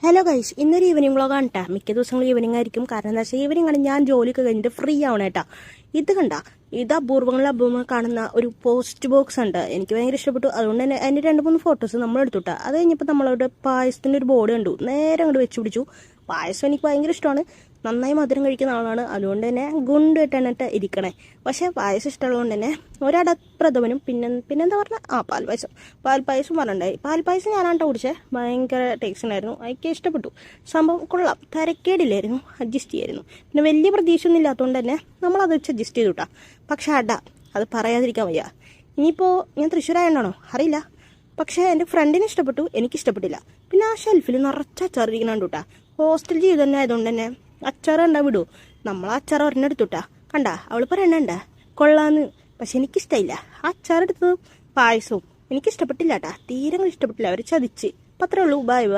Hello guys, ഇന്നൊരു evening വ്ളോഗാണ് കേട്ടോ. മിക്ക ദിവസങ്ങളും ഈവനിങ് ആയിരിക്കും. കാരണം എന്താ വെച്ചാൽ ഈവനിങ് ആണ് ഞാൻ ജോലിയൊക്കെ കഴിഞ്ഞിട്ട് ഫ്രീ ആവണേ കേട്ടോ. ഇത് കണ്ട, ഇത് അപൂർവങ്ങളിൽ അപൂർവം കാണുന്ന ഒരു പോസ്റ്റ് ബോക്സ് ഉണ്ട്. എനിക്ക് ഭയങ്കര ഇഷ്ടപ്പെട്ടു. അതുകൊണ്ട് തന്നെ അതിൻ്റെ 2-3 ഫോട്ടോസ് നമ്മൾ എടുത്തുട്ടാ. അത് കഴിഞ്ഞപ്പോൾ നമ്മളവിടെ പായസത്തിൻ്റെ ഒരു ബോർഡ് കണ്ടു. നേരെ അങ്ങോട്ട് വെച്ച് പിടിച്ചു. പായസം എനിക്ക് ഭയങ്കര ഇഷ്ടമാണ്. നന്നായി മധുരം കഴിക്കുന്ന ആളാണ്. അതുകൊണ്ട് തന്നെ ഗുണ്ടായിട്ടാണ് ഇരിക്കണേ. പക്ഷേ പായസം ഇഷ്ടമുള്ളതുകൊണ്ട് തന്നെ ഒരടപ്രഥമനും പിന്നെന്താ പറഞ്ഞാൽ പാൽപ്പായസം പറഞ്ഞിട്ടുണ്ടായി. പാൽപ്പായസം ഞാനാണ് കുടിച്ചത്. ഭയങ്കര ടേസ്റ്റ് ഉണ്ടായിരുന്നു. എനിക്ക് ഇഷ്ടപ്പെട്ടു. സംഭവം കൊള്ളാം, തരക്കേടില്ലായിരുന്നു, അഡ്ജസ്റ്റ് ചെയ്യായിരുന്നു. പിന്നെ വലിയ പ്രതീക്ഷയൊന്നും ഇല്ലാത്തതുകൊണ്ട് തന്നെ നമ്മളത് വെച്ച് അഡ്ജസ്റ്റ് ചെയ്തു കിട്ടാം. പക്ഷേ അത് പറയാതിരിക്കാൻ വയ്യ. ഇനിയിപ്പോൾ ഞാൻ തൃശ്ശൂരായോണ്ടാണോ അറിയില്ല, പക്ഷേ എൻ്റെ ഫ്രണ്ടിന് ഇഷ്ടപ്പെട്ടു, എനിക്കിഷ്ടപ്പെട്ടില്ല. പിന്നെ ആ ഷെൽഫിൽ നിറച്ച അച്ചാറിരിക്കണുണ്ട് കേട്ടാ. ഹോസ്റ്റൽ ജീവിതം തന്നെ ആയതുകൊണ്ട് തന്നെ അച്ചാർ കണ്ടാ വിടൂ. നമ്മൾ അച്ചാർ ഒരെണ്ണെടുത്തുട്ടാ. കണ്ടാ അവൾ പറയണ്ട കൊള്ളാന്ന്. പക്ഷെ എനിക്കിഷ്ടമില്ല. ആ അച്ചാറെടുത്തതും പായസവും എനിക്കിഷ്ടപ്പെട്ടില്ല കേട്ടാ. തീരെ ഇഷ്ടപ്പെട്ടില്ല. അവർ ചതിച്ച്. അപ്പം അത്രേ ഉള്ളൂ. Bye bye.